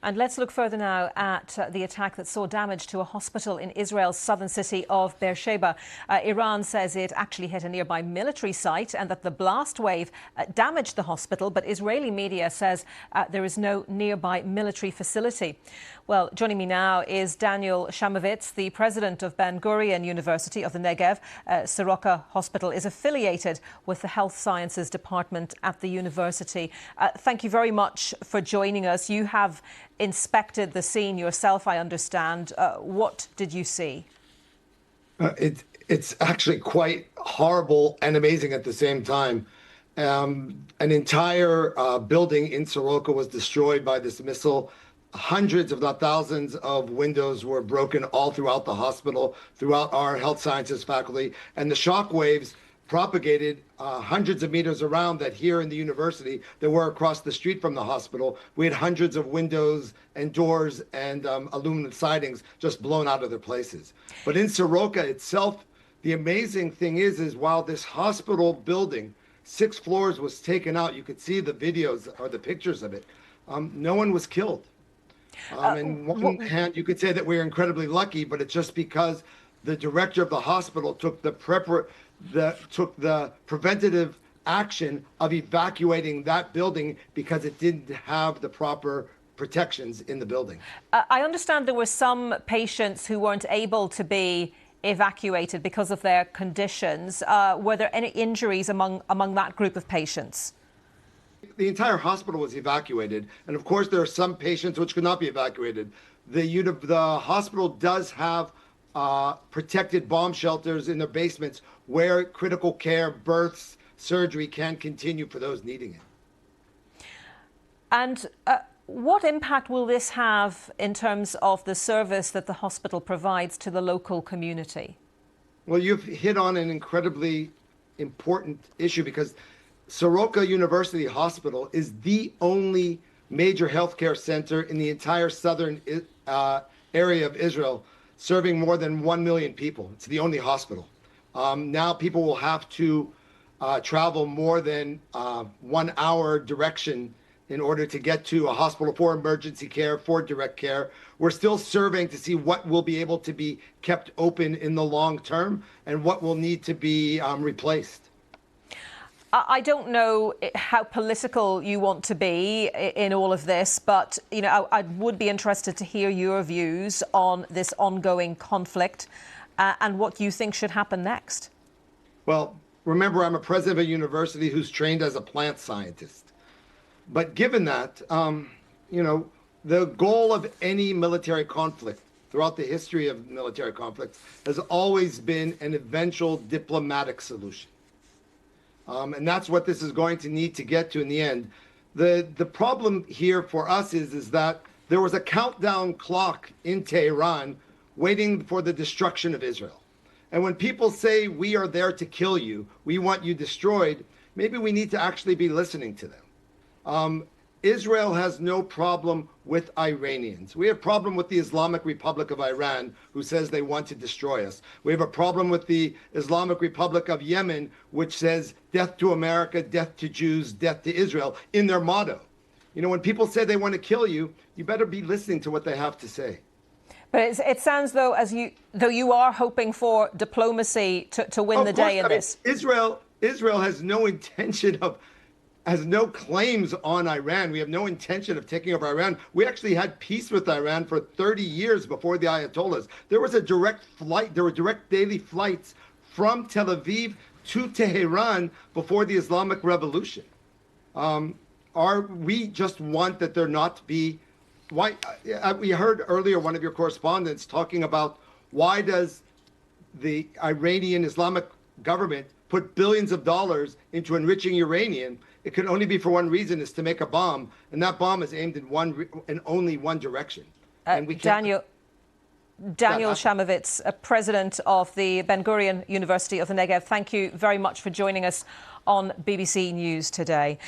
And let's look further now at the attack that saw damage to a hospital in Israel's southern city of Beer Sheva. Iran says it actually hit a nearby military site and that the blast wave damaged the hospital, but Israeli media says there is no nearby military facility. Well, joining me now is Daniel Chamovitz, the president of Ben-Gurion University of the Negev. Soroka Hospital is affiliated with the Health Sciences Department at the university. Thank you very much for joining us. You have inspected the scene yourself, I understand. What did you see? It's actually quite horrible and amazing at the same time. An entire building in Soroka was destroyed by this missile. Hundreds, if not thousands, of windows were broken all throughout the hospital, throughout our health sciences faculty, and the shock waves propagated hundreds of meters around that here in the university that were across the street from the hospital. We had hundreds of windows and doors and aluminum sidings just blown out of their places. But in Soroka itself, the amazing thing is while this hospital building, 6 floors, was taken out, you could see the videos or the pictures of it, no one was killed. In one hand, you could say that we're incredibly lucky, but it's just because the director of the hospital took the preventative action of evacuating that building because it didn't have the proper protections in the building. I understand there were some patients who weren't able to be evacuated because of their conditions. Were there any injuries among that group of patients? The entire hospital was evacuated, and of course there are some patients which could not be evacuated. The hospital does have protected bomb shelters in their basements where critical care, births, surgery can continue for those needing it. And what impact will this have in terms of the service that the hospital provides to the local community? Well, you've hit on an incredibly important issue because Soroka University Hospital is the only major healthcare center in the entire southern area of Israel, serving more than 1 million people. It's the only hospital. Now people will have to travel more than 1 hour direction in order to get to a hospital for emergency care, for direct care. We're still surveying to see what will be able to be kept open in the long term and what will need to be replaced. I don't know how political you want to be in all of this, but I would be interested to hear your views on this ongoing conflict and what you think should happen next. Well, remember, I'm a president of a university who's trained as a plant scientist. But given that, the goal of any military conflict throughout the history of military conflicts has always been an eventual diplomatic solution. And that's what this is going to need to get to in the end. The problem here for us is that there was a countdown clock in Tehran waiting for the destruction of Israel. And when people say we are there to kill you, we want you destroyed, maybe we need to actually be listening to them. Israel has no problem with Iranians. We have a problem with the Islamic Republic of Iran, who says they want to destroy us. We have a problem with the Islamic Republic of Yemen, which says death to America, death to Jews, death to Israel in their motto. When people say they want to kill you, you better be listening to what they have to say. But it sounds though you are hoping for diplomacy to win the day in this. Israel has no intention of has no claims on Iran. We have no intention of taking over Iran. We actually had peace with Iran for 30 years before the Ayatollahs. There was a direct flight, there were direct daily flights from Tel Aviv to Tehran before the Islamic Revolution. We just want that there not be, we heard earlier one of your correspondents talking about why does the Iranian Islamic government put billions of dollars into enriching uranium? It can only be for one reason, is to make a bomb, and that bomb is aimed in only one direction. And we can't. Daniel Chamovitz, president of the Ben-Gurion University of the Negev, thank you very much for joining us on BBC News today.